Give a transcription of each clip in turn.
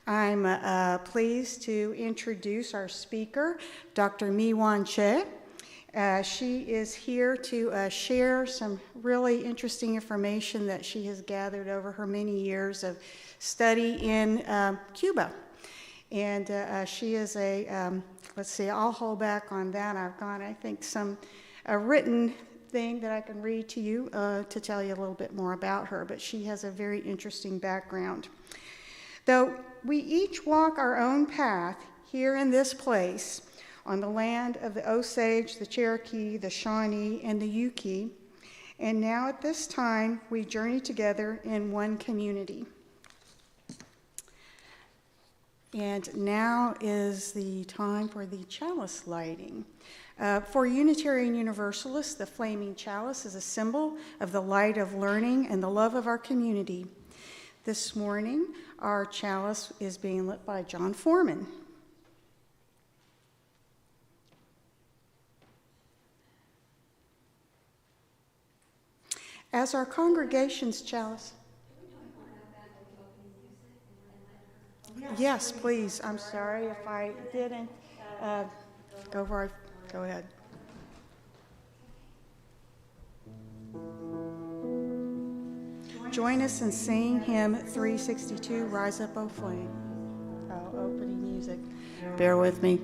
I'm pleased to introduce our speaker, Dr. Miwon Cho. She is here to share some really interesting information that she has gathered over her many years of study in Cuba. And she is let's see, I'll hold back on that. I've got, I think, a written thing that I can read to you to tell you a little bit more about her, but she has a very interesting background. Though we each walk our own path here in this place, on the land of the Osage, the Cherokee, the Shawnee, and the Yuki, and now at this time, we journey together in one community. And now is the time for the chalice lighting. For Unitarian Universalists, the flaming chalice is a symbol of the light of learning and the love of our community. This morning, our chalice is being lit by John Foreman. As our congregation's chalice... Yes, please. I'm sorry if I didn't. Go ahead. Join us in singing hymn 362, Rise Up, O Flame. Oh, opening music. Bear with me.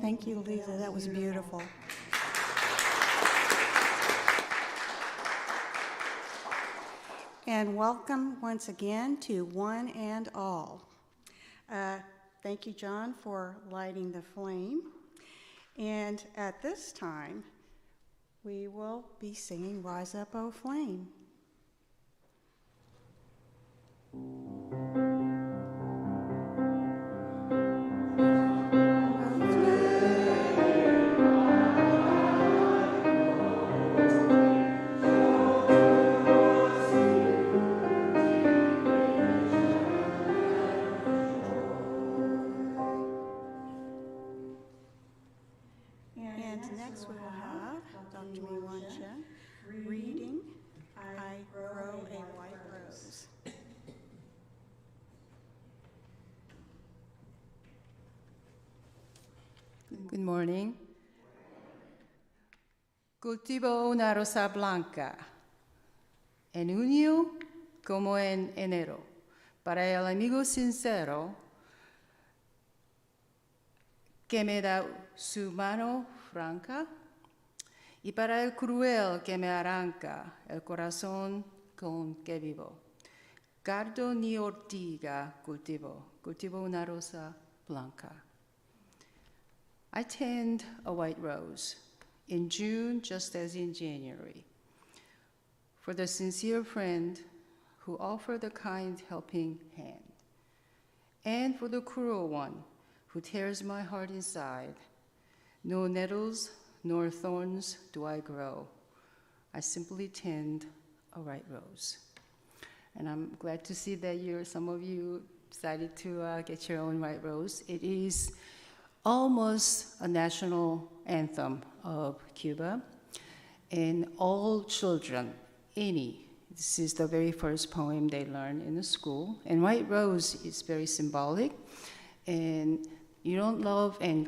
Thank you, Lisa. That was beautiful. And welcome once again to one and all. Thank you, John, for lighting the flame. And at this time, we will be singing Rise Up, O Flame. And next we will have Dr. Miwon Cho reading I Grow a White Rose. Good morning. Cultivo una rosa blanca en junio como en enero. Para el amigo sincero que me da su mano franca y para el cruel que me arranca el corazón con que vivo. Cardo ni ortiga cultivo una rosa blanca. I tend a white rose in June just as in January for the sincere friend who offered a kind helping hand, and for the cruel one who tears my heart inside. No nettles nor thorns do I grow. I simply tend a white rose. And I'm glad to see that some of you decided to get your own white rose. It is almost a national anthem of Cuba. And all children, this is the very first poem they learn in the school. And white rose is very symbolic. And you don't love and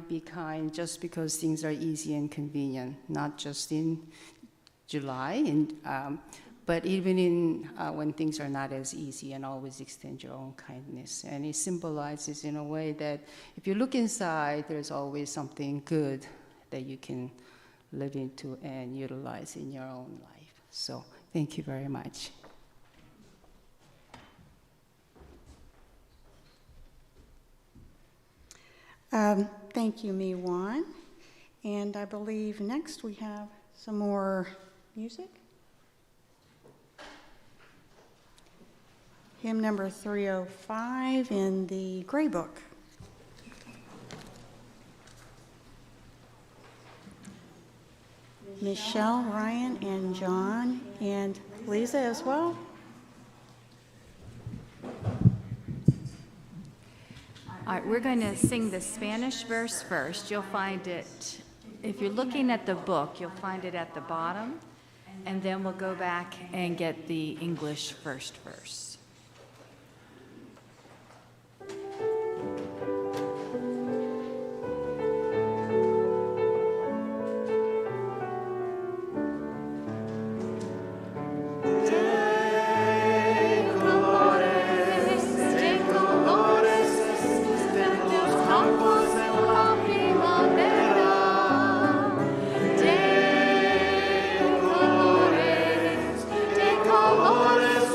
be kind just because things are easy and convenient, not just in July, but even when things are not as easy, and always extend your own kindness. And it symbolizes in a way that if you look inside, there's always something good that you can live into and utilize in your own life. So thank you very much. Thank you, Miwon. And I believe next we have some more music. Hymn number 305 in the Gray Book. Michelle, Ryan, and John, and Lisa as well. All right, we're going to sing the Spanish verse first. You'll find it, if you're looking at the book, you'll find it at the bottom, and then we'll go back and get the English first verse. Colores,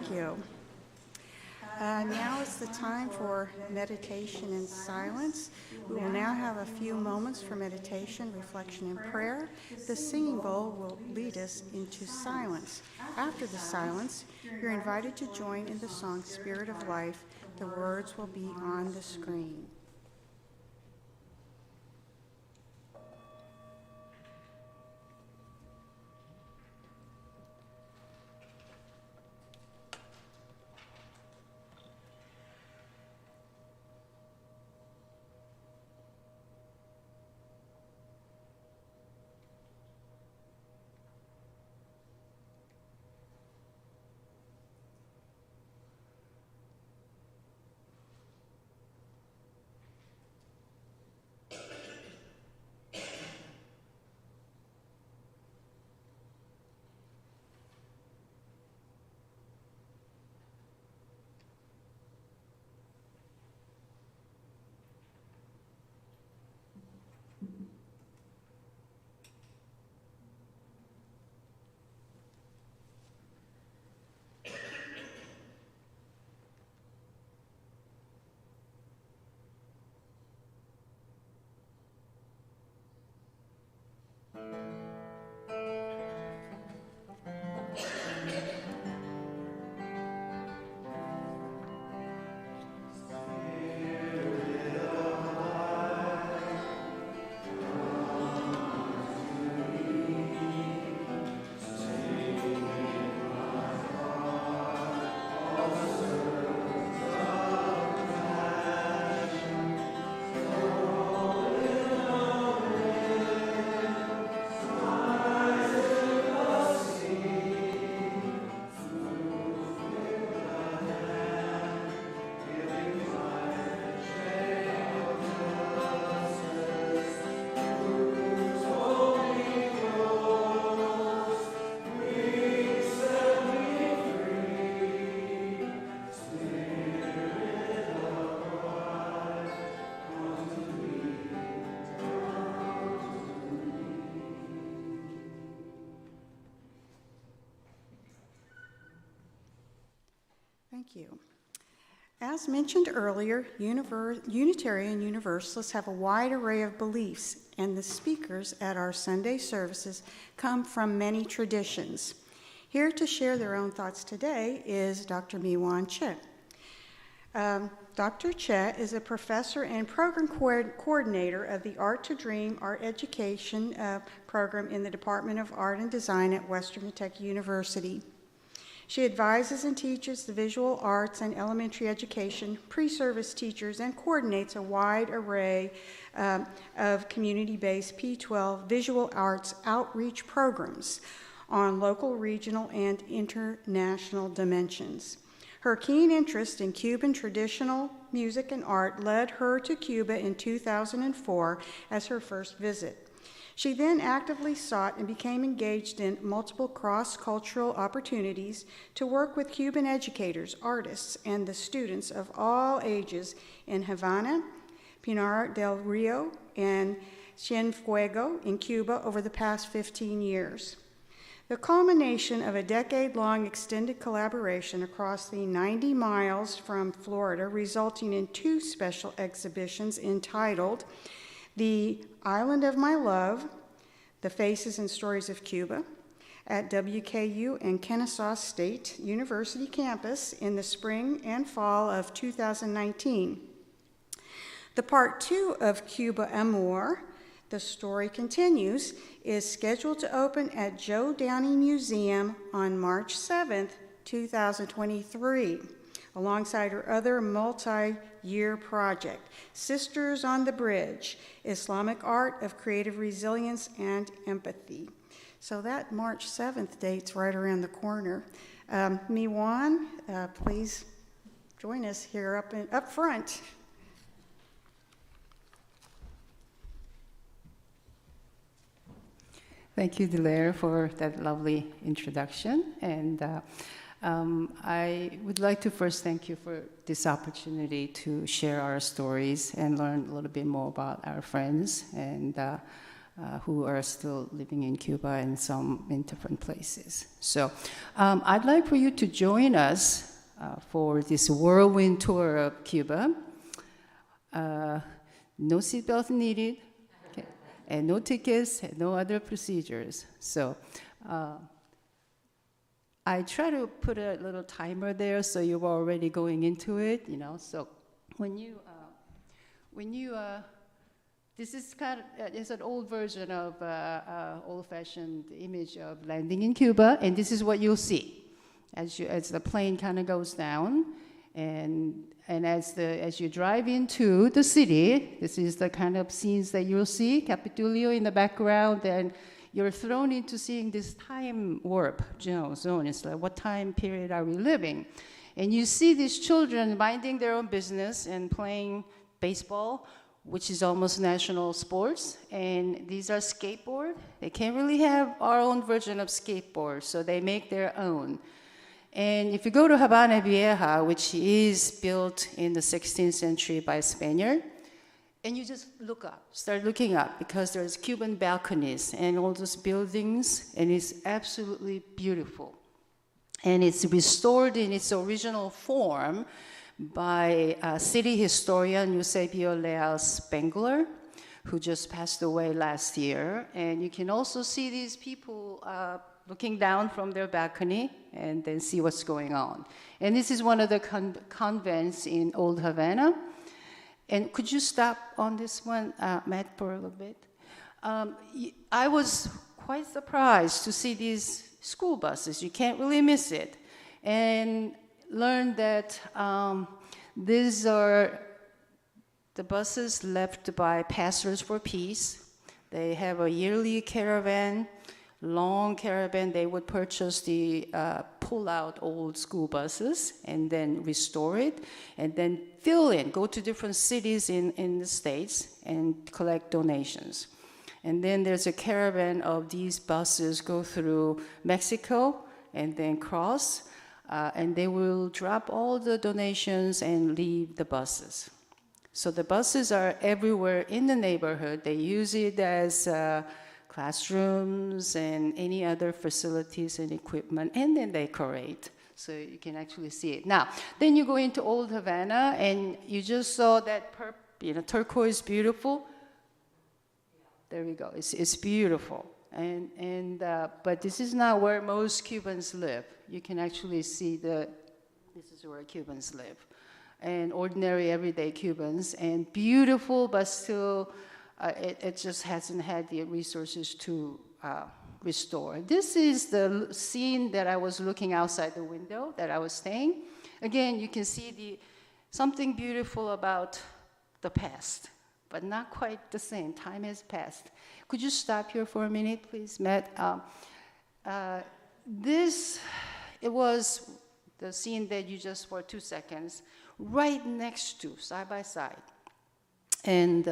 Thank you. Now is the time for meditation and silence. We will now have a few moments for meditation, reflection, and prayer. The singing bowl will lead us into silence. After the silence, you're invited to join in the song Spirit of Life. The words will be on the screen. Thank you. As mentioned earlier, Unitarian Universalists have a wide array of beliefs, and the speakers at our Sunday services come from many traditions. Here to share their own thoughts today is Dr. Miwon Cho. Dr. Cho is a professor and program coordinator of the Art to Dream art education program in the Department of Art and Design at Western Kentucky University. She advises and teaches the visual arts and elementary education pre-service teachers and coordinates a wide array of community-based P-12 visual arts outreach programs on local, regional, and international dimensions. Her keen interest in Cuban traditional music and art led her to Cuba in 2004 as her first visit. She then actively sought and became engaged in multiple cross-cultural opportunities to work with Cuban educators, artists, and the students of all ages in Havana, Pinar del Rio, and Cienfuegos in Cuba over the past 15 years. The culmination of a decade-long extended collaboration across the 90 miles from Florida, resulting in 2 special exhibitions entitled The Island of My Love, The Faces and Stories of Cuba, at WKU and Kennesaw State University campus in the spring and fall of 2019. The part 2 of Cuba Amor, The Story Continues, is scheduled to open at Joe Downey Museum on March 7th, 2023. Alongside her other multi-year project, Sisters on the Bridge, Islamic Art of Creative Resilience and Empathy. So that March 7th date's right around the corner. Miwon, please join us here up front. Thank you, Delaire, for that lovely introduction. And I would like to first thank you for this opportunity to share our stories and learn a little bit more about our friends. And who are still living in Cuba and some in different places. So I'd like for you to join us for this whirlwind tour of Cuba. No seatbelt needed, okay, and no tickets, and no other procedures. So I try to put a little timer there so you're already going into it, you know. So when you this is kind of it's an old version of old-fashioned image of landing in Cuba, and this is what you'll see as the plane kind of goes down, and as you drive into the city. This is the kind of scenes that you'll see, Capitolio in the background, and you're thrown into seeing this time warp zone. It's like, what time period are we living? And you see these children minding their own business and playing baseball, which is almost national sports. And these are skateboard. They can't really have our own version of skateboard, so they make their own. And if you go to Habana Vieja, which is built in the 16th century by a Spaniard, and you just start looking up, because there's Cuban balconies and all those buildings, and it's absolutely beautiful. And it's restored in its original form by city historian Eusebio Leal Spengler, who just passed away last year. And you can also see these people looking down from their balcony and then see what's going on. And this is one of the convents in Old Havana. And could you stop on this one, Matt, for a little bit? I was quite surprised to see these school buses. You can't really miss it. And learned that these are the buses left by Pastors for Peace. They have a yearly caravan, long caravan. They would purchase the pull out old school buses and then restore it, and then go to different cities in the States and collect donations. And then there's a caravan of these buses go through Mexico and then cross, and they will drop all the donations and leave the buses. So the buses are everywhere in the neighborhood. They use it as classrooms and any other facilities and equipment, and then they decorate, so you can actually see it. Now, then you go into Old Havana, and you just saw that turquoise, beautiful. There we go. It's beautiful, but this is not where most Cubans live. You can actually see this is where Cubans live, and ordinary, everyday Cubans, and beautiful, but still. It just hasn't had the resources to restore. This is the scene that I was looking outside the window that I was staying. Again, you can see something beautiful about the past, but not quite the same. Time has passed. Could you stop here for a minute, please, Matt? It was the scene that you just for 2 seconds, right next to, side by side. And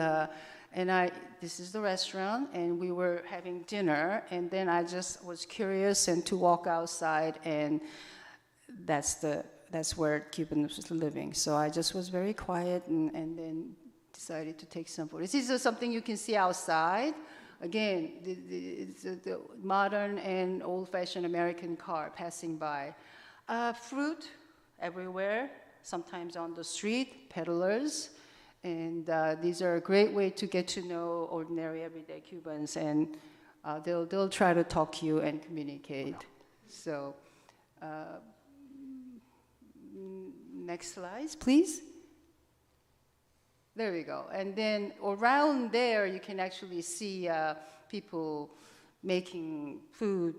this is the restaurant, and we were having dinner, and then I just was curious and to walk outside, and that's where Cubans was living. So I just was very quiet and then decided to take some photos. This is something you can see outside. Again, the modern and old-fashioned American car passing by. Fruit everywhere, sometimes on the street, peddlers. And these are a great way to get to know ordinary, everyday Cubans, and they'll try to talk to you and communicate. So, next slide, please. There we go. And then around there, you can actually see people making food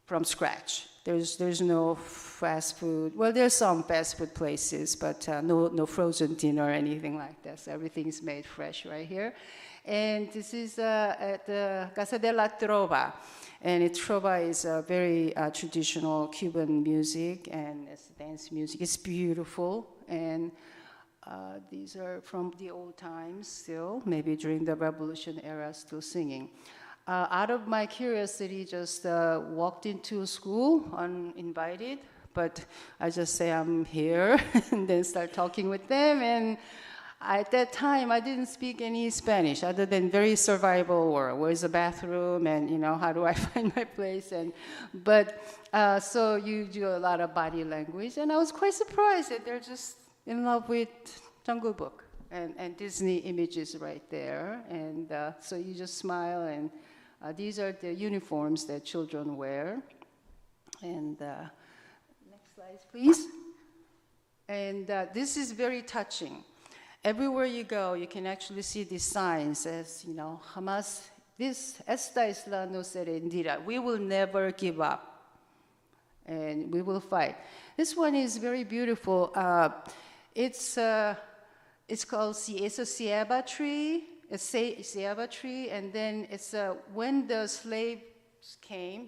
from scratch. There's no fast food. Well, there's some fast food places, but no frozen dinner or anything like that. So everything is made fresh right here. And this is at the Casa de la Trova. And Trova is a very traditional Cuban music, and it's dance music. It's beautiful. And these are from the old times still, maybe during the Revolution era, still singing. Out of my curiosity, just walked into school uninvited, but I just say I'm here and then start talking with them, and At that time, I didn't speak any Spanish other than very survival or where's the bathroom and, how do I find my place? So you do a lot of body language. And I was quite surprised that they're just in love with Jungle Book and Disney images right there. And so you just smile. And these are the uniforms that children wear. And next slide, please. And this is very touching. Everywhere you go, you can actually see these signs as, jamás, esta es la no se rendirá. We will never give up, and we will fight. This one is very beautiful. It's called it's a ceiba tree, and then it's when the slaves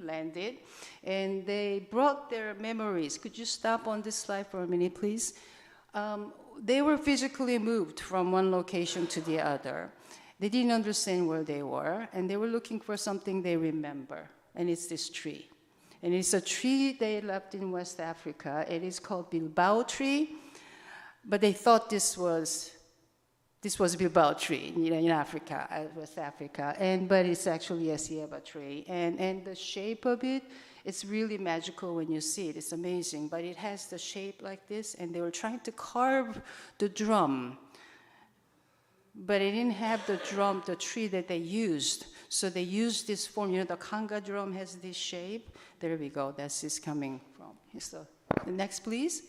landed, and they brought their memories. Could you stop on this slide for a minute, please? They were physically moved from one location to the other. They didn't understand where they were, and they were looking for something they remember, and it's this tree. And it's a tree they left in West Africa. It is called Bilbao tree, but they thought this was Bilbao tree, in Africa, West Africa, but it's actually a ceiba tree. And the shape of it, it's really magical when you see it. It's amazing, but it has the shape like this, and they were trying to carve the drum, but they didn't have the tree that they used. So they used this form. The conga drum has this shape. There we go. That's this coming from. So the next, please.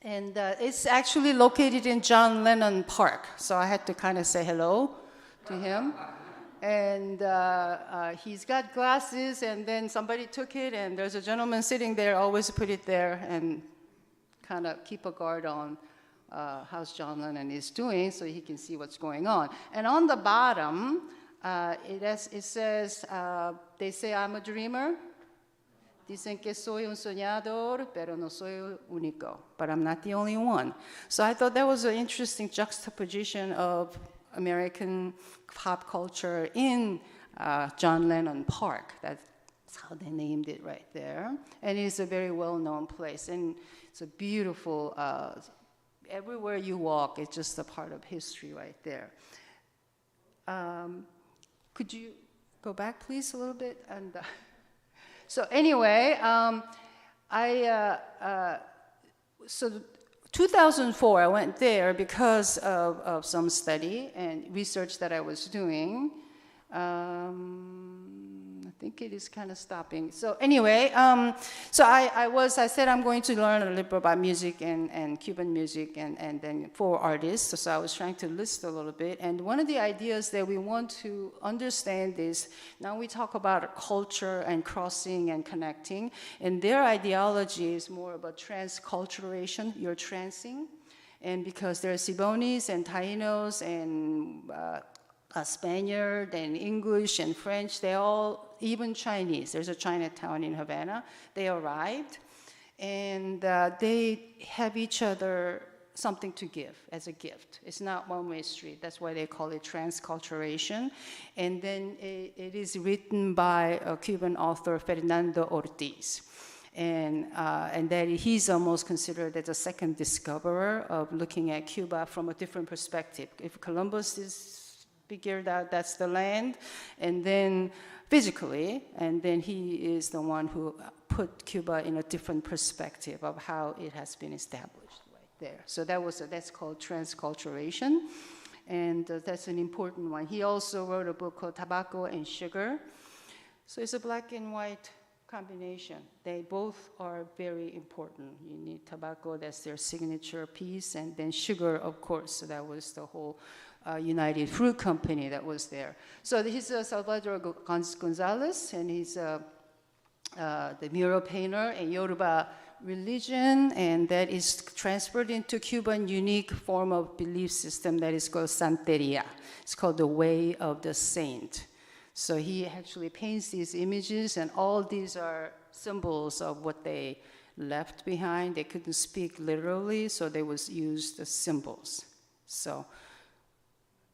And it's actually located in John Lennon Park. So I had to kind of say hello to him. And he's got glasses, and then somebody took it, and there's a gentleman sitting there, always put it there, and kind of keep a guard on how John Lennon is doing so he can see what's going on. And on the bottom, it says, they say, I'm a dreamer. Dicen que soy un soñador, pero no soy el único. But I'm not the only one. So I thought that was an interesting juxtaposition of American pop culture in John Lennon Park. That's how they named it right there. And it's a very well-known place. And it's a beautiful, everywhere you walk, it's just a part of history right there. Could you go back, please, a little bit? And so anyway, so 2004, I went there because of some study and research that I was doing. I think it is kind of stopping. So anyway, so I said I'm going to learn a little bit about music and Cuban music and then for artists. So I was trying to list a little bit. And one of the ideas that we want to understand is, now we talk about culture and crossing and connecting, and their ideology is more about transculturation, you're transing. And because there are Cibonis and Tainos and Spaniard and English and French, they all, even Chinese, there's a Chinatown in Havana, they arrived, and they have each other something to give as a gift. It's not one-way street. That's why they call it transculturation. And then it is written by a Cuban author, Fernando Ortiz. And that he's almost considered as a second discoverer of looking at Cuba from a different perspective. If Columbus is figured out that's the land, and then physically, and then he is the one who put Cuba in a different perspective of how it has been established right there. So that's called transculturation, and that's an important one. He also wrote a book called Tobacco and Sugar. So it's a black and white combination. They both are very important. You need tobacco, that's their signature piece, and then sugar, of course. So that was the whole United Fruit Company that was there. So he's Salvador Gonzalez, and he's the mural painter and Yoruba religion, and that is transferred into Cuban unique form of belief system that is called Santeria. It's called the Way of the Saint. So he actually paints these images, and all these are symbols of what they left behind. They couldn't speak literally, so they was used as symbols. So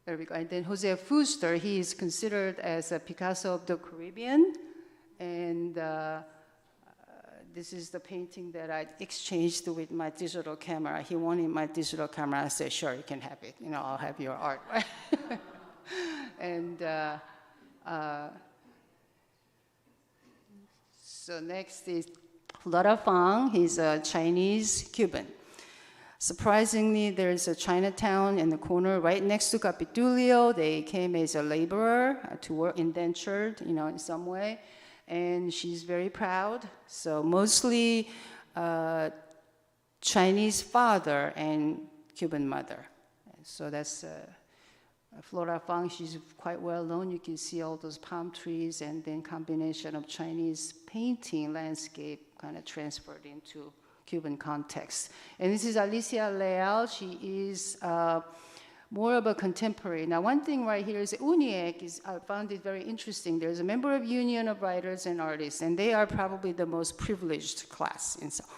there we go. And then Jose Fuster, he is considered as a Picasso of the Caribbean, and this is the painting that I exchanged with my digital camera. He wanted my digital camera. I said, sure, you can have it. You know, I'll have your art. And so next is Lotta Fang. He's a Chinese Cuban. Surprisingly, there's a Chinatown in the corner right next to Capitulio. They came as a laborer to work, indentured, you know, in some way. And she's very proud. So mostly Chinese father and Cuban mother. So that's Flora Fang. She's quite well known. You can see all those palm trees and then combination of Chinese painting landscape kind of transferred into Cuban context. And this is Alicia Leal. She is more of a contemporary. Now, one thing right here is UNIEC I found it very interesting. There's a member of Union of Writers and Artists, and they are probably the most privileged class.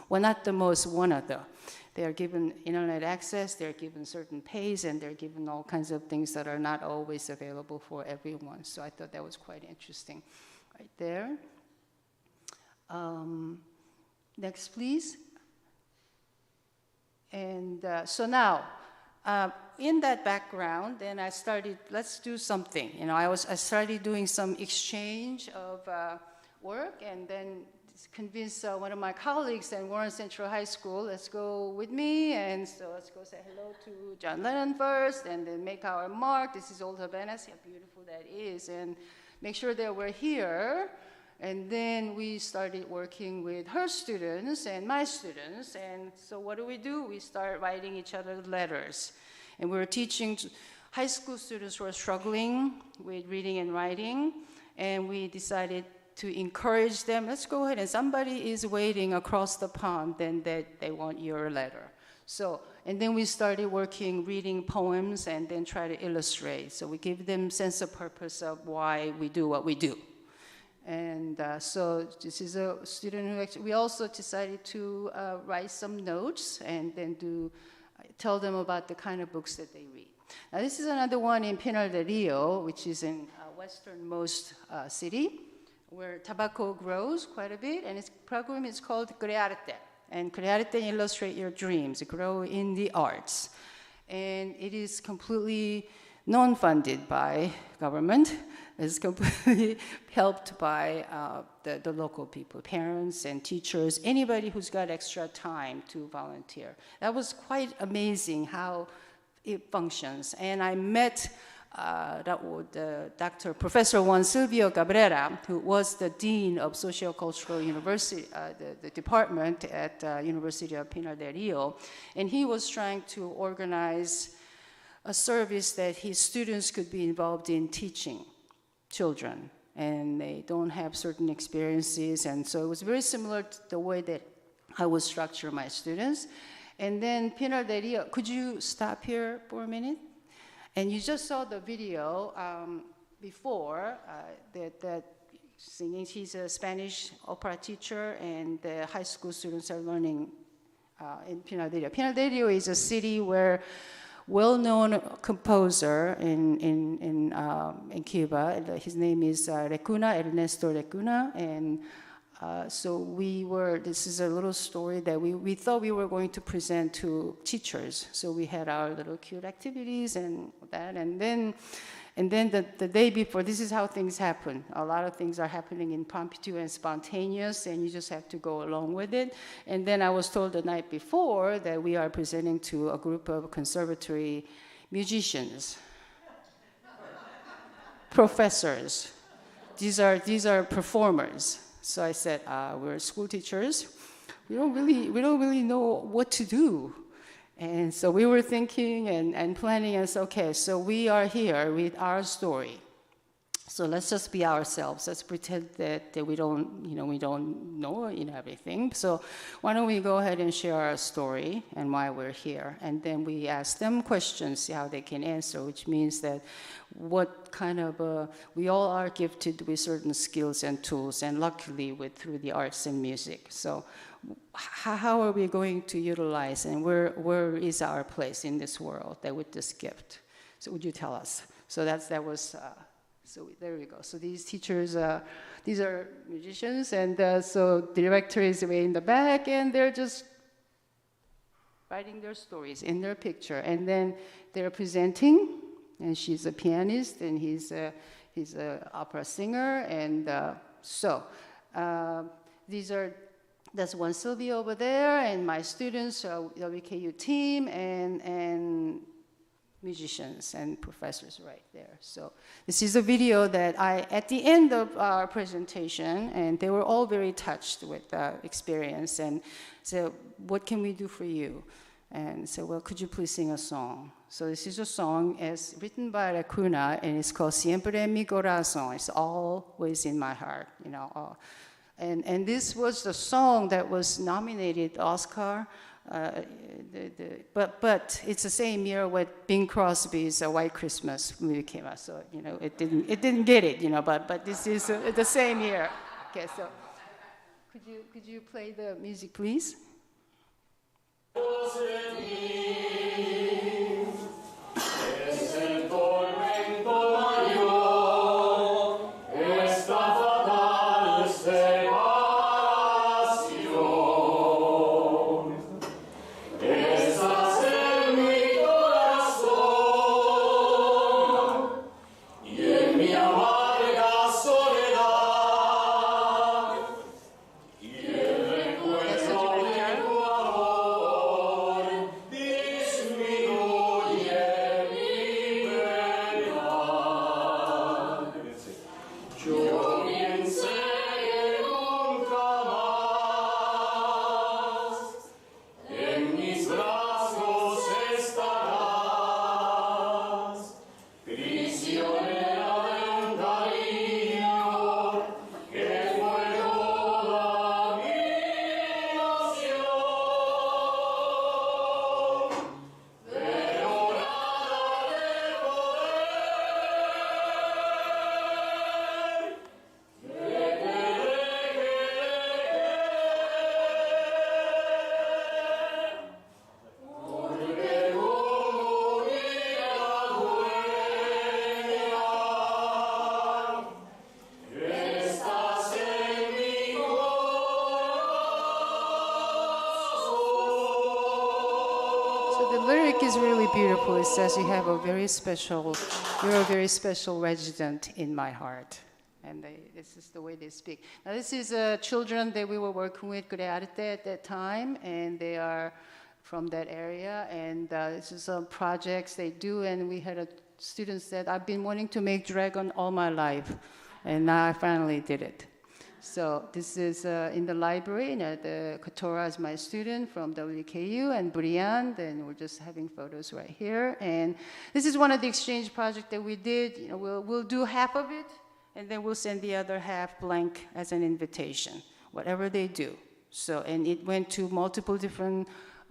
Well, not the most, one of the. They are given internet access, they're given certain pays, and they're given all kinds of things that are not always available for everyone. So I thought that was quite interesting right there. Next, please. And so now, in that background, then I started, let's do something. You know, I started doing some exchange of work, and then convinced one of my colleagues at Warren Central High School, let's go with me, and so let's go say hello to John Lennon first, and then make our mark. This is Old Havana, see how beautiful that is, and make sure that we're here. And then we started working with her students and my students, and so what do? We start writing each other letters. And we were teaching high school students who are struggling with reading and writing, and we decided to encourage them, let's go ahead, and somebody is waiting across the pond, then they want your letter. So, and then we started working, reading poems, and then try to illustrate. So we give them sense of purpose of why we do what we do. And so this is a student who actually, we also decided to write some notes and then tell them about the kind of books that they read. Now this is another one in Pinar del Rio, which is in westernmost city, where tobacco grows quite a bit, and its program is called Crearte. And Crearte illustrate your dreams, grow in the arts. And it is completely non-funded by government. It's completely helped by the local people, parents and teachers, anybody who's got extra time to volunteer. That was quite amazing how it functions. And I met Professor Juan Silvio Cabrera, who was the Dean of Sociocultural University, the department at University of Pinar del Rio. And he was trying to organize a service that his students could be involved in teaching children, and they don't have certain experiences, and so it was very similar to the way that I would structure my students. And then Pinar del Rio, could you stop here for a minute? And you just saw the video before that singing. She's a Spanish opera teacher, and the high school students are learning in Pinar del Rio. Pinar del Rio is a city where well-known composer in Cuba. His name is Ernesto Recuna, and so this is a little story that we thought we were going to present to teachers. So we had our little cute activities and that, and then the day before, this is how things happen. A lot of things are happening impromptu and spontaneous, and you just have to go along with it. And then I was told the night before that we are presenting to a group of conservatory musicians, professors. These are performers. So I said, we're school teachers. We don't really know what to do. And so we were thinking and planning, and said, okay, so we are here with our story. So let's just be ourselves. Let's pretend that we don't know everything. So why don't we go ahead and share our story and why we're here? And then we ask them questions, see how they can answer, which means that what kind of, we all are gifted with certain skills and tools, and luckily through the arts and music. So how are we going to utilize, and where is our place in this world with this gift? So would you tell us? So that was So there we go. So these teachers, these are musicians, and so the director is way in the back, and they're just writing their stories in their picture. And then they're presenting, and she's a pianist, and he's a opera singer, and that's one Sylvia over there, and my students, WKU team, and musicians and professors right there. So this is a video that at the end of our presentation, and they were all very touched with the experience, and said, what can we do for you? And said, well, could you please sing a song? So this is a song as written by Lacuna, and it's called Siempre en mi corazón. It's always in my heart, you know. And this was the song that was nominated Oscar. But it's the same year when Bing Crosby's White Christmas movie came out, so you know it didn't get it, you know. But this is the same year. Okay, so could you play the music, please? Is really beautiful. It says you're a very special resident in my heart. And this is the way they speak. Now this is children that we were working with Crearte at that time, and they are from that area. And this is some projects they do, and we had students that I've been wanting to make dragon all my life, and now I finally did it. So this is in the library, and the Katora is my student from WKU, and Brian, and we're just having photos right here. And this is one of the exchange projects that we did. You know, we'll do half of it, and then we'll send the other half blank as an invitation, whatever they do. So, and it went to multiple different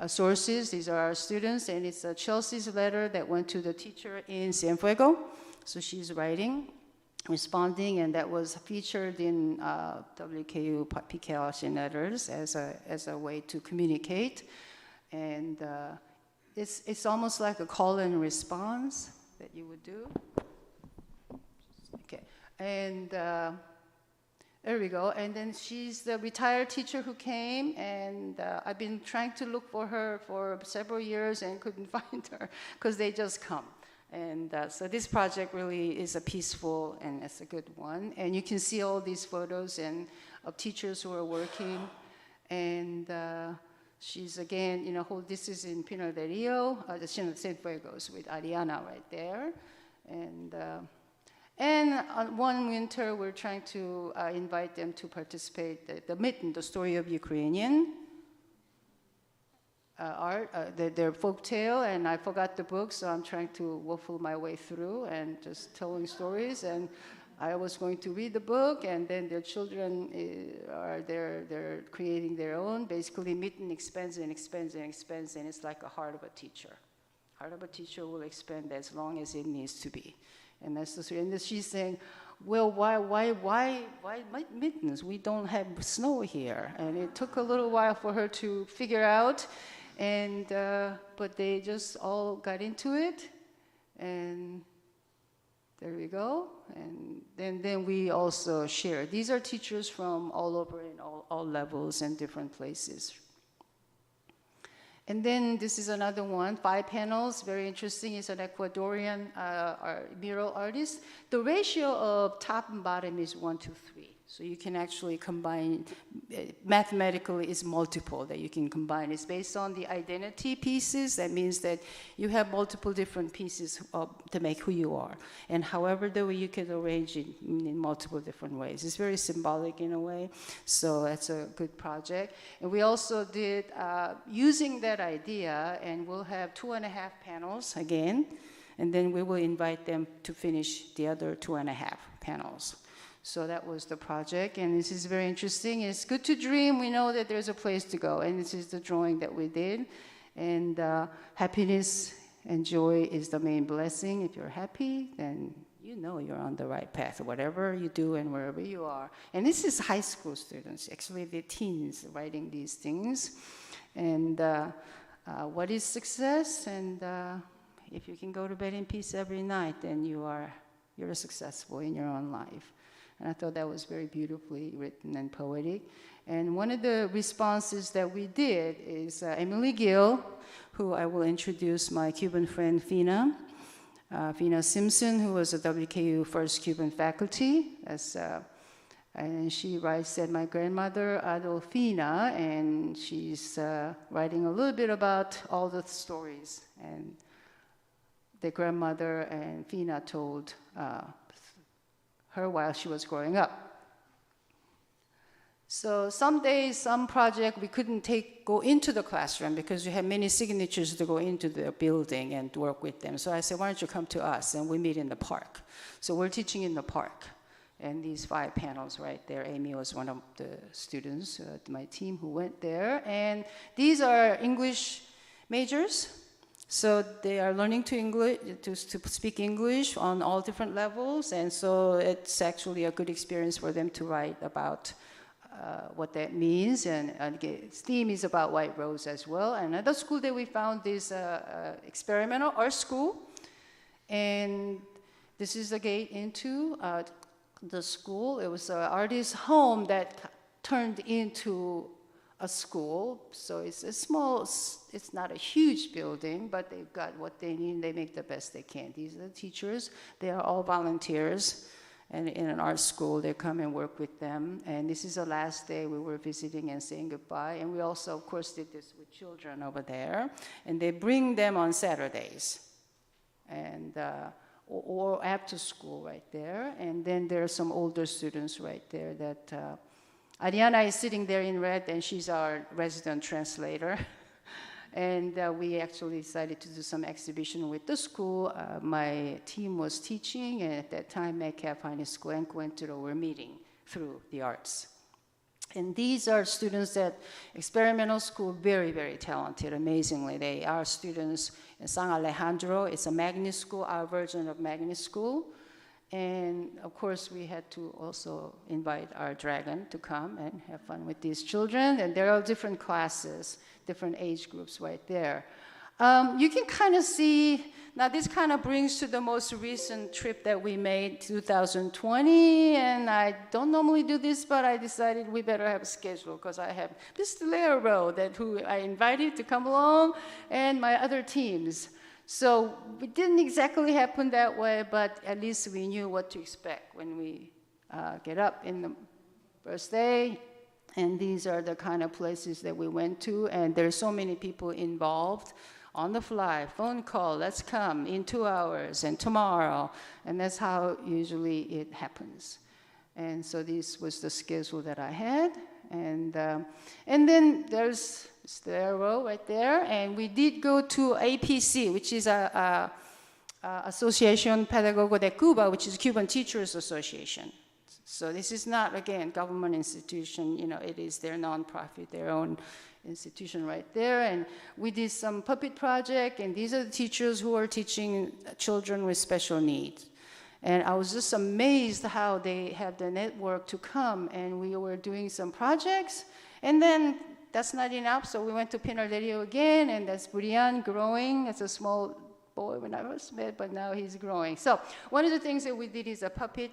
sources. These are our students, and it's Chelsea's letter that went to the teacher in Cienfuegos. So she's writing, responding, and that was featured in WKU PKLC letters as a way to communicate. And it's almost like a call and response that you would do. Okay, and there we go. And then she's the retired teacher who came, and I've been trying to look for her for several years and couldn't find her because they just come. And so this project really is a peaceful, and it's a good one. And you can see all these photos of teachers who are working. And she's again, you know, this is in Pinar del Rio, the Cienfuegos with Ariana right there. And on one winter, we're trying to invite them to participate, the Mitten, the story of Ukrainian art, their folk tale, and I forgot the book, so I'm trying to waffle my way through and just telling stories. And I was going to read the book, and then their children are there, they're creating their own. Basically, Mitten expands and expands and expands, and it's like a heart of a teacher. Heart of a teacher will expand as long as it needs to be. And that's the story. And she's saying, well, why mittens? We don't have snow here. And it took a little while for her to figure out. And but they just all got into it, and There we go. And then we also share. These are teachers from all over in all levels and different places. And then this is another one, 5 panels, very interesting. It's an Ecuadorian mural artist. The ratio of top and bottom is 1:3. So you can actually combine, mathematically it's multiple that you can combine. It's based on the identity pieces. That means that you have multiple different pieces to make who you are. And however the way you can arrange it in multiple different ways. It's very symbolic in a way. So that's a good project. And we also did, using that idea, and we'll have 2.5 panels again. And then we will invite them to finish the other 2.5 panels. So that was the project, and this is very interesting. It's good to dream. We know that there's a place to go, and this is the drawing that we did. And happiness and joy is the main blessing. If you're happy, then you know you're on the right path, whatever you do and wherever you are. And this is high school students, actually the teens writing these things. And what is success? And if you can go to bed in peace every night, then you're successful in your own life. And I thought that was very beautifully written and poetic. And one of the responses that we did is Emily Gill, who I will introduce, my Cuban friend Fina Simpson, who was a WKU first Cuban faculty. And she writes that my grandmother Adolfina, and she's writing a little bit about all the stories. And the grandmother and Fina told her while she was growing up. So some days, some project, we couldn't go into the classroom because you have many signatures to go into the building and work with them. So I said, why don't you come to us? And we meet in the park. So we're teaching in the park. And these 5 panels right there, Amy was one of the students, my team who went there. And these are English majors. So they are learning to speak English on all different levels, and so it's actually a good experience for them to write about what that means. And its theme is about white rose as well. Another school that we found is experimental art school, and this is the gate into the school. It was an artist's home that turned into a school, so it's a small, it's not a huge building, but they've got what they need and they make the best they can. These are the teachers. They are all volunteers, and in an art school, they come and work with them. And this is the last day we were visiting and saying goodbye. And we also, of course, did this with children over there, and they bring them on Saturdays, and or after school right there. And then there are some older students right there that Ariana is sitting there in red, and she's our resident translator. And we actually decided to do some exhibition with the school. My team was teaching, and at that time, Metcalf High School and Cuentos were meeting through the arts. And these are students at experimental school, very, very talented, amazingly. They are students in San Alejandro. It's a magnet school, our version of magnet school. And of course, we had to also invite our dragon to come and have fun with these children. And there are different classes, different age groups right there. You can kind of see, now this kind of brings to the most recent trip that we made, 2020. And I don't normally do this, but I decided we better have a schedule because I have Mr. Lero, who I invited to come along, and my other teams. So it didn't exactly happen that way, but at least we knew what to expect when we get up in the first day. And these are the kind of places that we went to, and there's so many people involved. On the fly, phone call, let's come in 2 hours and tomorrow. And that's how usually it happens. And so this was the schedule that I had. And then there's the arrow right there. And we did go to APC, which is Asociación Pedagogo de Cuba, which is Cuban Teachers Association. So this is not, again, government institution. You know, it is their nonprofit, their own institution right there. And we did some puppet project, and these are the teachers who are teaching children with special needs. And I was just amazed how they had the network to come, and we were doing some projects. And then that's not enough, so we went to Pinarderio again, and that's Burian growing. It's a small boy when I first met, but now he's growing. So one of the things that we did is a puppet,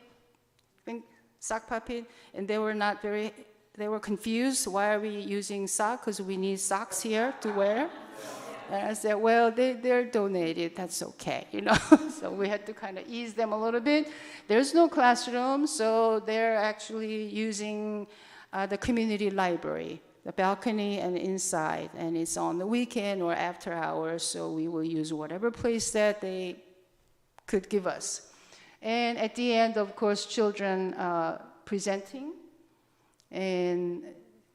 sock puppet, and they were confused. Why are we using sock? Because we need socks here to wear. And I said, well, they're donated. That's okay, So we had to kind of ease them a little bit. There's no classroom, so they're actually using the community library, the balcony and inside. And it's on the weekend or after hours, so we will use whatever place that they could give us. And at the end, of course, children presenting. And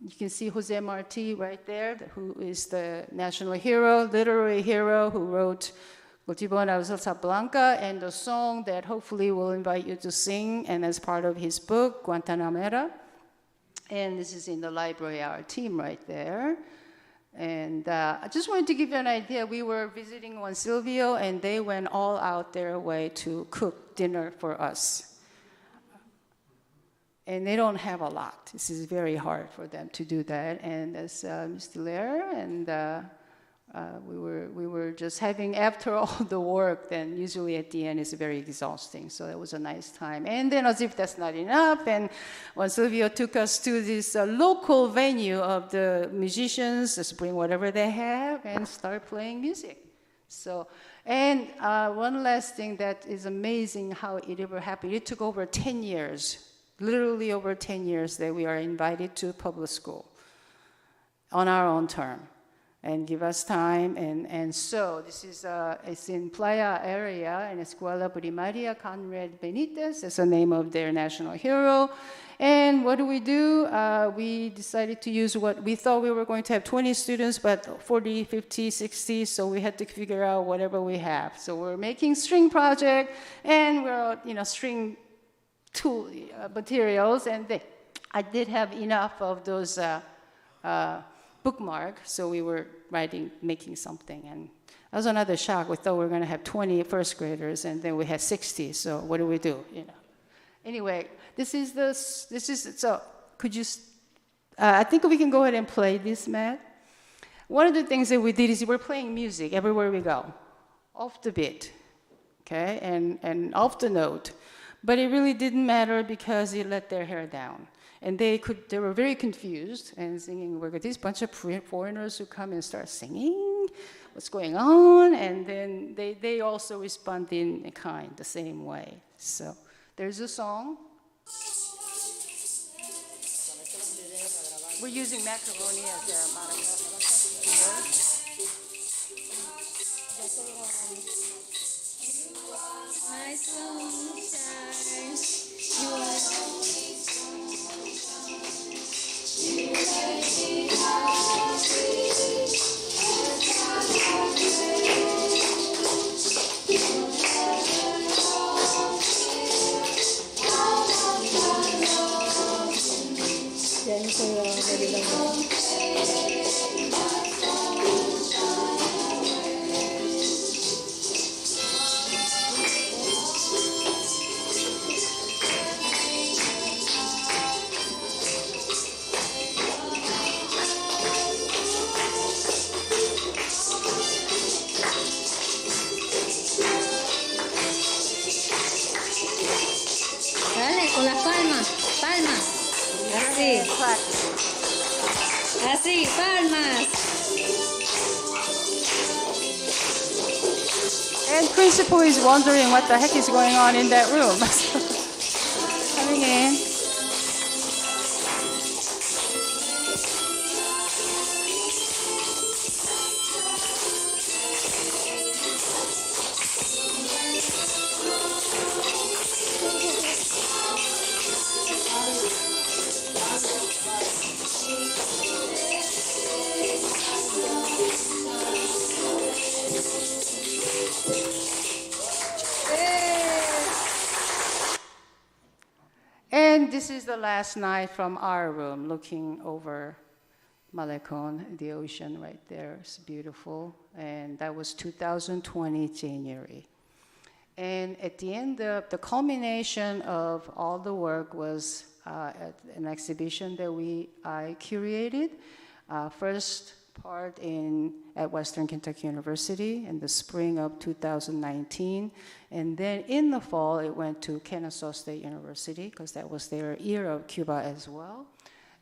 you can see Jose Marti right there, who is the national hero, literary hero, who wrote Cultivo una Salsa Blanca, and the song that hopefully we'll invite you to sing, and as part of his book, Guantanamera. And this is in the library, our team right there. And I just wanted to give you an idea. We were visiting Juan Silvio, and they went all out their way to cook dinner for us. And they don't have a lot. This is very hard for them to do that. And as Mr. Lair, and we were just having, after all the work, then usually at the end it's very exhausting. So it was a nice time. And then, as if that's not enough, and when Silvio took us to this local venue of the musicians, just bring whatever they have and start playing music. So, and one last thing that is amazing how it ever happened. It took over 10 years. Literally over 10 years that we are invited to public school on our own term and give us time. And so this is, it's in Playa area, in Escuela Primaria Conrad Benitez. That's the name of their national hero. And what do? We decided to use what we thought we were going to have 20 students, but 40, 50, 60, so we had to figure out whatever we have. So we're making string project, and we're, string tool materials, and I did have enough of those bookmarks, so we were making something, and that was another shock. We thought we were going to have 20 first graders, and then we had 60. So what do we do? Anyway, so could you? I think we can go ahead and play this, Matt. One of the things that we did is we're playing music everywhere we go, off the beat, okay, and off the note. But it really didn't matter because they let their hair down. And they were very confused and singing, we're these bunch of foreigners who come and start singing, what's going on? And then they also respond in kind, the same way. So there's a song. We're using macaroni as our maraca. My sunshine, you are only you make me Dale, con las palmas, así, así, palmas. And principal is wondering what the heck is going on in that room. Coming in. And this is the last night from our room, looking over Malecon, the ocean right there. It's beautiful. And that was 2020, January. And at the end, the culmination of all the work was at an exhibition that I curated. First part at Western Kentucky University in the spring of 2019. And then in the fall, it went to Kennesaw State University because that was their year of Cuba as well.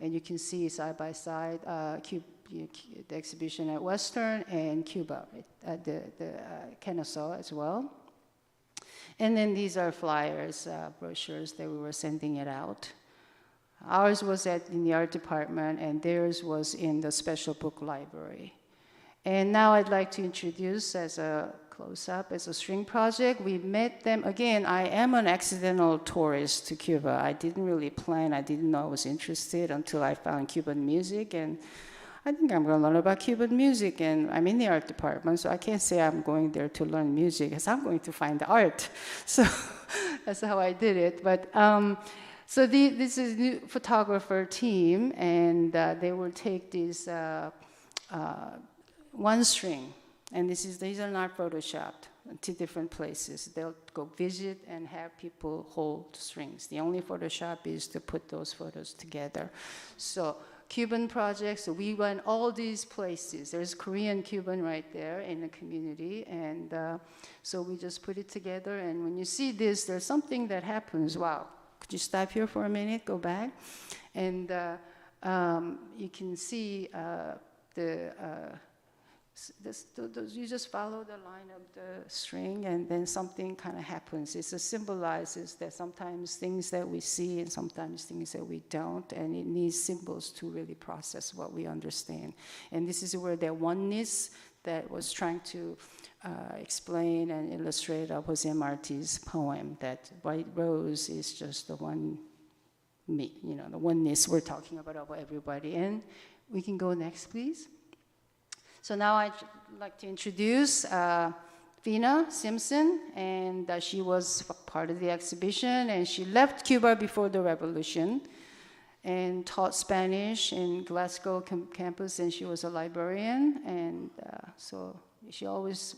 And you can see side by side the exhibition at Western and Cuba at the Kennesaw as well. And then these are flyers, brochures that we were sending it out. Ours was in the art department, and theirs was in the special book library. And now I'd like to introduce as a close-up, as a string project. We met them, again, I am an accidental tourist to Cuba. I didn't really plan, I didn't know I was interested until I found Cuban music, and I think I'm going to learn about Cuban music, and I'm in the art department, so I can't say I'm going there to learn music, because I'm going to find the art. So that's how I did it. But so this is a new photographer team, and they will take this one string, and these are not photoshopped to different places. They'll go visit and have people hold strings. The only Photoshop is to put those photos together. So Cuban projects, so we went all these places. There's Korean Cuban right there in the community, and so we just put it together, and when you see this, there's something that happens. Wow, could you stop here for a minute, go back? And you can see you just follow the line of the string, and then something kind of happens. It symbolizes that sometimes things that we see and sometimes things that we don't, and it needs symbols to really process what we understand. And this is where that oneness that was trying to explain and illustrate Jose Marti's poem, that white rose is just the one, the oneness we're talking about of everybody. And we can go next, please. So now I'd like to introduce Vina Simpson, and she was part of the exhibition, and she left Cuba before the revolution and taught Spanish in Glasgow campus, and she was a librarian, and so she always,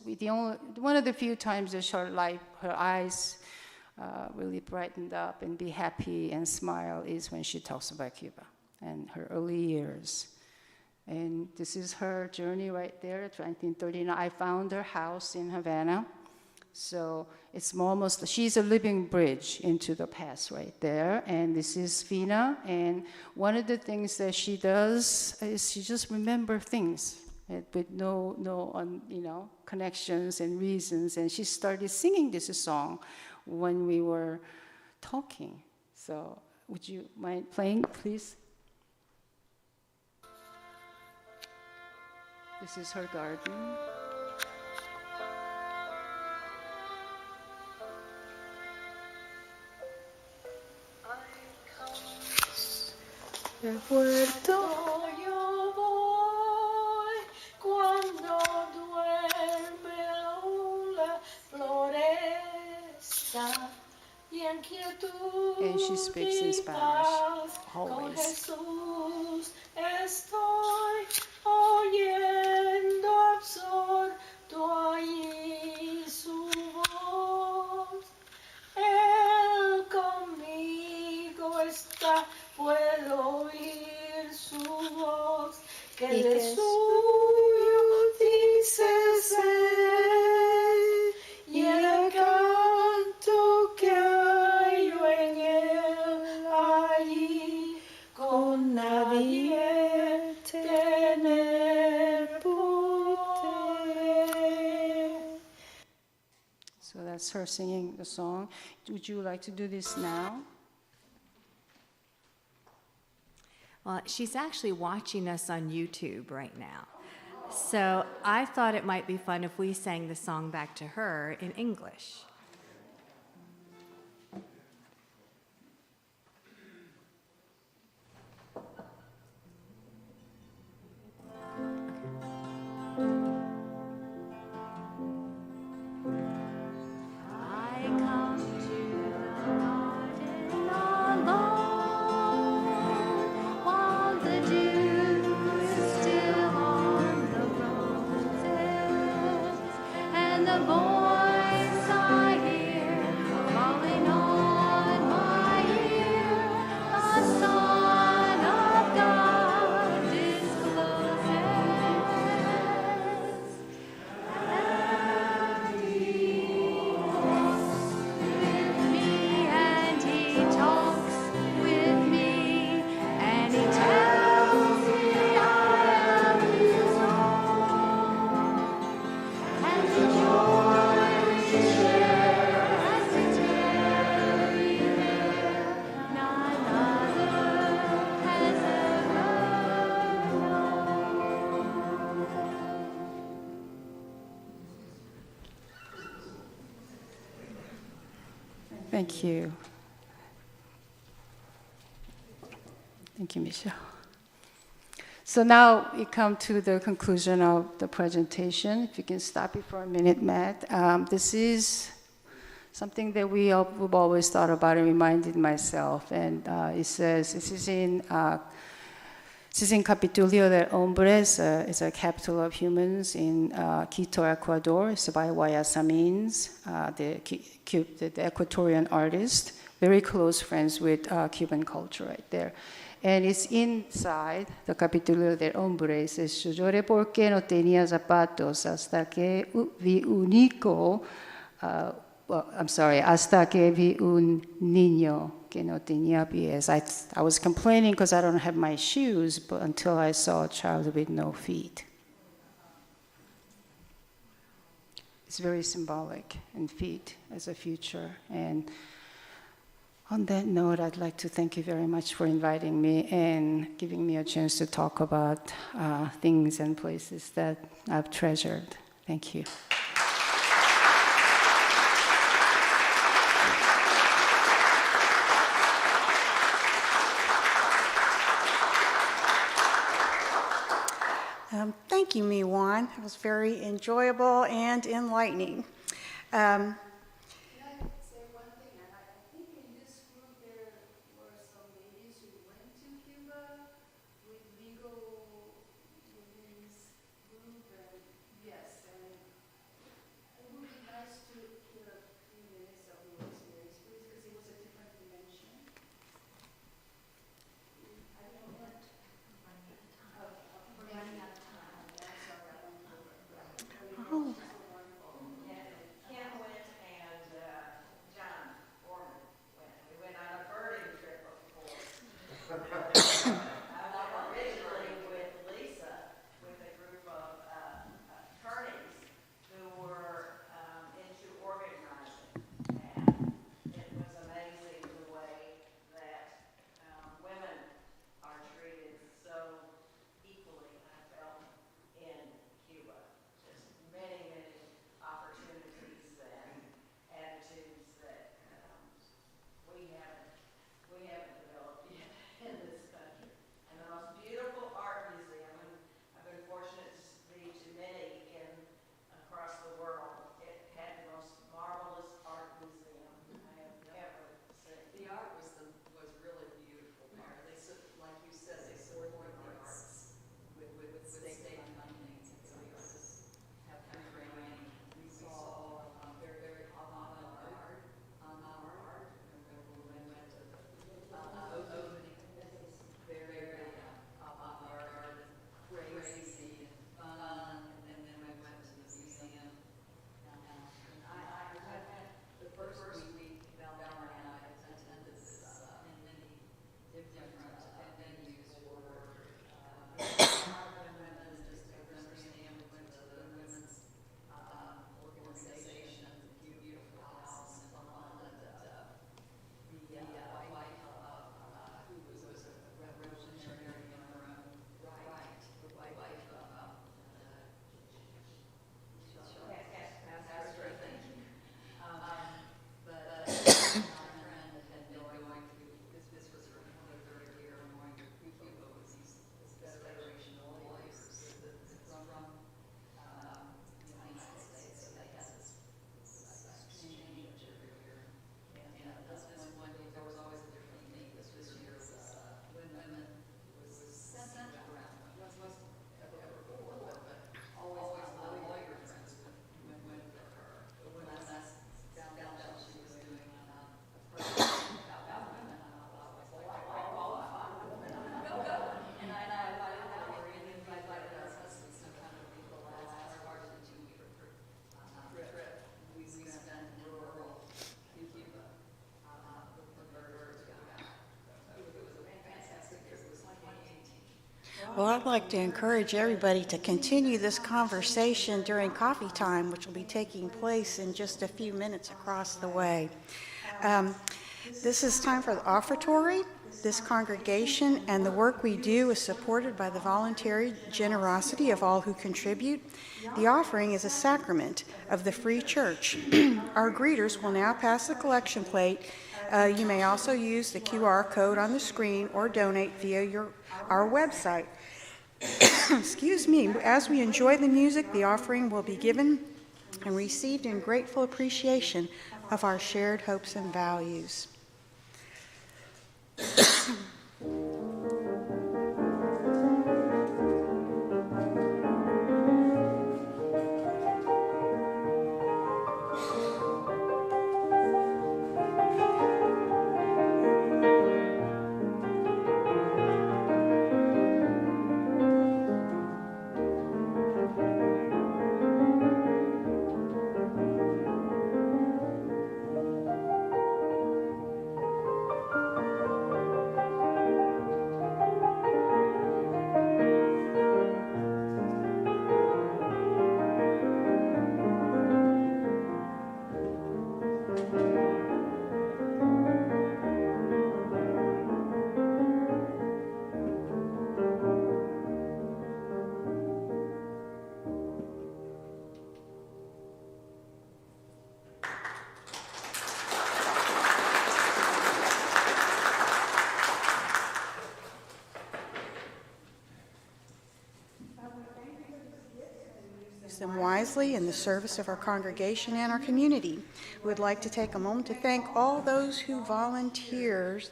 one of the few times that her eyes really brightened up and be happy and smile is when she talks about Cuba and her early years. And this is her journey right there, 1939. I found her house in Havana. So it's almost, she's a living bridge into the past right there. And this is Vina. And one of the things that she does is she just remembers things with no connections and reasons. And she started singing this song when we were talking. So would you mind playing, please? This is her garden. El puerto yo voy cuando duerme aún la floresta y en quietud And she speaks in Spanish, con always. Jesús estoy oyendo absorto allí su voz. Él conmigo está, puedo oír su voz, que de suyo dice ser, y el canto que hallo en él allí, con nadie tener poder. So that's her singing the song. Would you like to do this now? Well, she's actually watching us on YouTube right now. So I thought it might be fun if we sang the song back to her in English. I come to the garden alone while the dew is still on the roses, and the voice I Thank you. Thank you, Michelle. So now we come to the conclusion of the presentation. If you can stop it for a minute, Matt. This is something that we've always thought about and reminded myself. And it says, this is in Capitulio del Hombres, it's a capital of humans in Quito, Ecuador. It's by Guayasamins, the Ecuadorian artist, very close friends with Cuban culture right there. And it's inside the Capitulio del Hombres. It says, yo lloré porque no tenía zapatos hasta que vi hasta que vi un niño que no tenía pies. I was complaining because I don't have my shoes, but until I saw a child with no feet. It's very symbolic, and feet as a future. And on that note, I'd like to thank you very much for inviting me and giving me a chance to talk about things and places that I've treasured. Thank you. Thank you, Miwon. It was very enjoyable and enlightening. Can I say one thing? I think in this group there were some ladies who went to Cuba with legal women's group, and yes, and it would be nice to hear a few minutes of your experience, please, because it was a different dimension. I don't know what. We're running out of time. I'm sorry, I don't know. Oh. Ken went and John Foreman went. We went on a birding trip, of course. Originally with Lisa, with a group of attorneys who were into organizing. And it was amazing the way that women are treated so equally, I felt, in Cuba. Just many, many opportunities and attitudes that we haven't developed yet in this country. And the most beautiful art museum, and I've been fortunate to be to many across the world. It had the most marvelous art museum I have ever seen. The art was really beautiful part. They like you said, they support the arts with state funding. So the artists have training. We saw very avant-garde art. We went to opening. Very avant-garde, crazy, and fun. And then we went to the museum. And I the first week, Valerie and I attended this in many different venues for women and just understand. We went to the women's organization, the beautiful house in London. The wife who was a revolutionary in her own right, the wife of Pastor, thank you. But my friend had been going through, this was her third year going through Cuba with these Federation of lawyers from the United States. So they had this exchange every year. And this one year, there was always a different theme. This year was women was centered around, wasn't ever before, but always the lawyer friends went with her. But when I found out she was doing a program about women, I thought, well, I qualify. Go. And I invited Valerie and invited our husbands to kind of be the last part of the 2-week trip. We spent in rural Cuba with the birds going out. It was a fantastic year. It was 2018. Well, I'd like to encourage everybody to continue this conversation during coffee time, which will be taking place in just a few minutes across the way. This is time for the offertory. This congregation and the work we do is supported by the voluntary generosity of all who contribute. The offering is a sacrament of the free church. Our greeters will now pass the collection plate. You may also use the QR code on the screen or donate via our website. Excuse me. As we enjoy the music, the offering will be given and received in grateful appreciation of our shared hopes and values. Them wisely in the service of our congregation and our community. We would like to take a moment to thank all those volunteers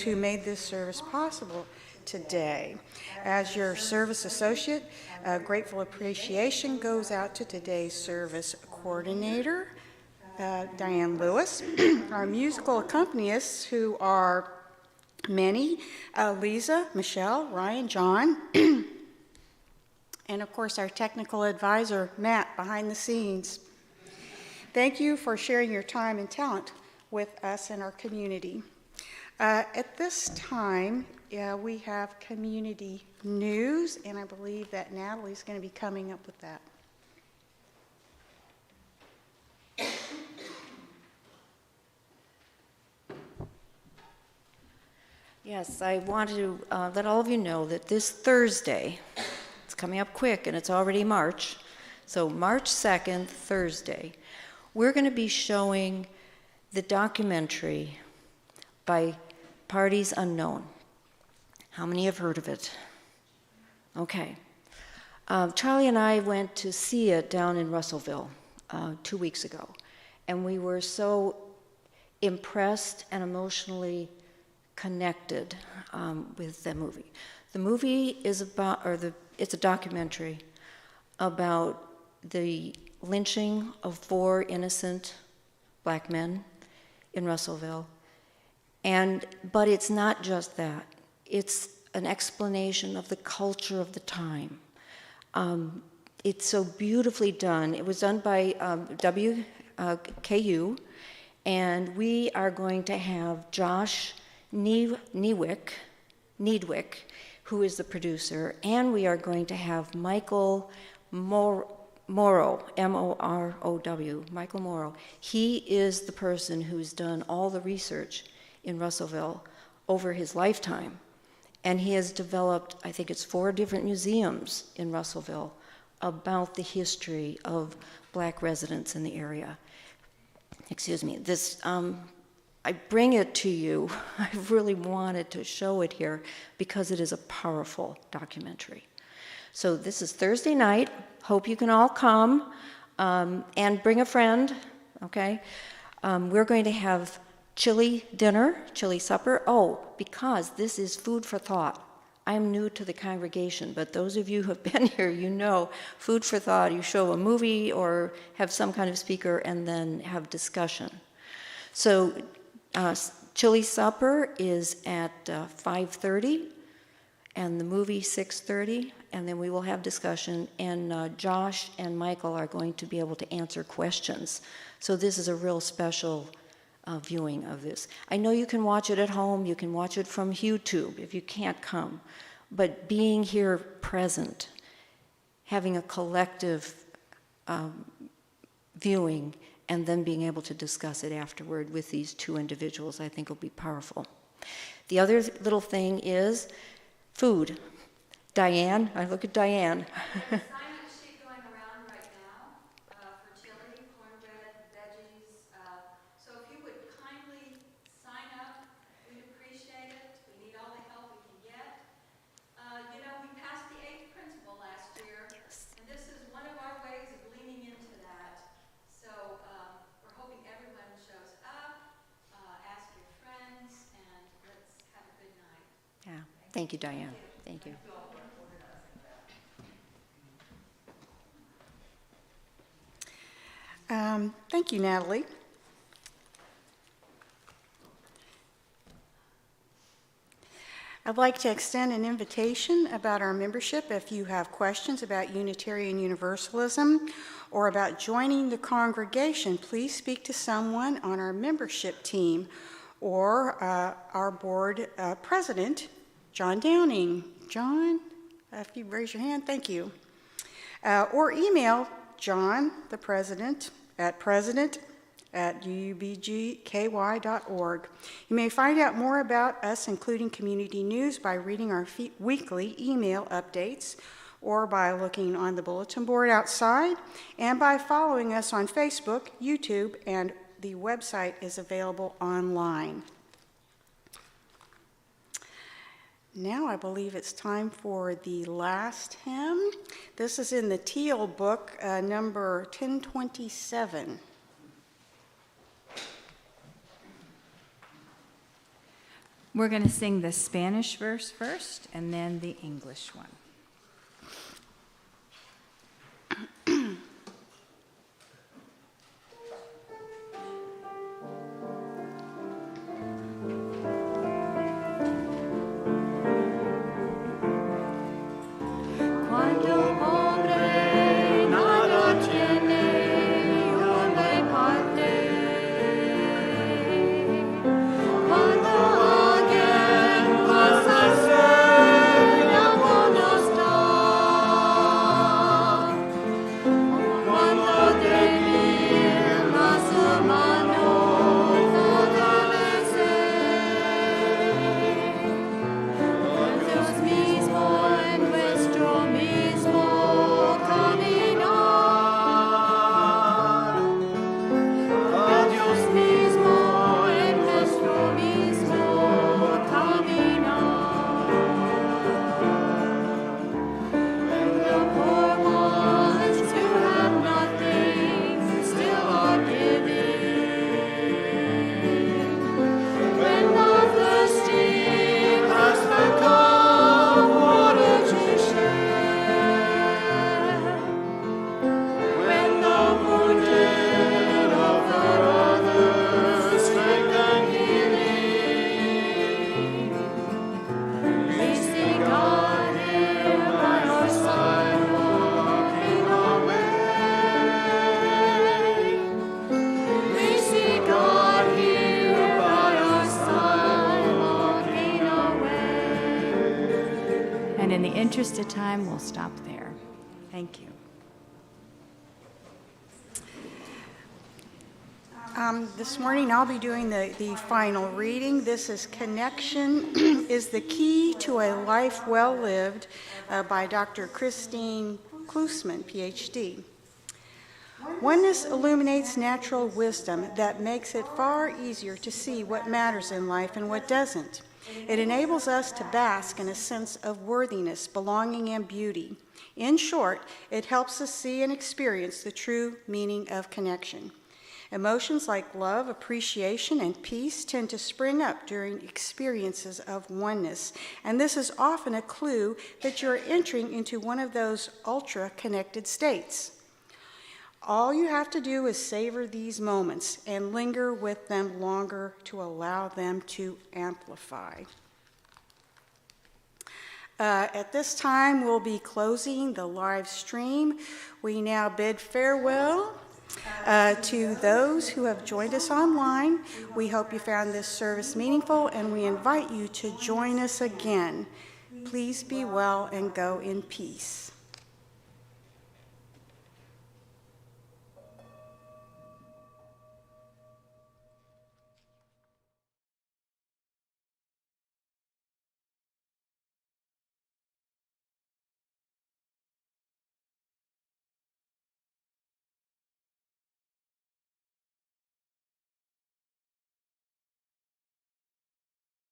who made this service possible today. As your service associate, grateful appreciation goes out to today's service coordinator, Diane Lewis, our musical accompanists who are many, Lisa, Michelle, Ryan, John, and of course our technical advisor, Matt, behind the scenes. Thank you for sharing your time and talent with us and our community. At this time, we have community news, and I believe that Natalie's going to be coming up with that. Yes, I want to let all of you know that this Thursday, it's coming up quick and it's already March, so March 2nd, Thursday, we're going to be showing the documentary by Parties Unknown. How many have heard of it? Okay. Charlie and I went to see it down in Russellville 2 weeks ago, and we were so impressed and emotionally connected with the movie. The movie is about, it's a documentary about the lynching of 4 innocent black men in Russellville. But it's not just that. It's an explanation of the culture of the time. It's so beautifully done. It was done by WKU, and we are going to have Josh Needwick, who is the producer, and we are going to have Michael Morrow, M-O-R-O-W, Michael Morrow. He is the person who's done all the research in Russellville over his lifetime, and he has developed, I think it's 4 different museums in Russellville about the history of black residents in the area. Excuse me, this, I bring it to you, I really wanted to show it here because it is a powerful documentary. So this is Thursday night, hope you can all come, and bring a friend, okay? We're going to have chili dinner, chili supper. Oh, because this is food for thought. I'm new to the congregation, but those of you who have been here, you know, food for thought, you show a movie or have some kind of speaker and then have discussion. So chili supper is at 5:30 and the movie 6:30, and then we will have discussion, and Josh and Michael are going to be able to answer questions. So this is a real special viewing of this. I know you can watch it at home, you can watch it from YouTube if you can't come, but being here present, having a collective viewing, and then being able to discuss it afterward with these 2 individuals, I think will be powerful. The other little thing is food. Diane, I look at Diane. There's a sign-up sheet going around right now for chili, cornbread, veggies. So if you would kindly sign up, we'd appreciate it. We need all the help we can get. You know, we passed the 8th principle last year, and this is one of our ways of leaning into that. So we're hoping everyone shows up, ask your friends, and let's have a good night. Yeah. Thank you, Diane. Thank you. Thank you, Natalie. I'd like to extend an invitation about our membership. If you have questions about Unitarian Universalism or about joining the congregation, please speak to someone on our membership team or our board president, John Downing. John, if you raise your hand, thank you. Or email John, the president, at president@ubgky.org. You may find out more about us, including community news, by reading our weekly email updates, or by looking on the bulletin board outside, and by following us on Facebook, YouTube, and the website is available online. Now I believe it's time for the last hymn. This is in the Teal book, number 1027. We're going to sing the Spanish verse first and then the English one. And in the interest of time, we'll stop there. Thank you. This morning I'll be doing the final reading. This is Connection is the Key to a Life Well Lived by Dr. Christine Klusman, PhD. Oneness illuminates natural wisdom that makes it far easier to see what matters in life and what doesn't. It enables us to bask in a sense of worthiness, belonging, and beauty. In short, it helps us see and experience the true meaning of connection. Emotions like love, appreciation, and peace tend to spring up during experiences of oneness, and this is often a clue that you're entering into one of those ultra-connected states. All you have to do is savor these moments and linger with them longer to allow them to amplify. At this time, we'll be closing the live stream. We now bid farewell to those who have joined us online. We hope you found this service meaningful, and we invite you to join us again. Please be well and go in peace.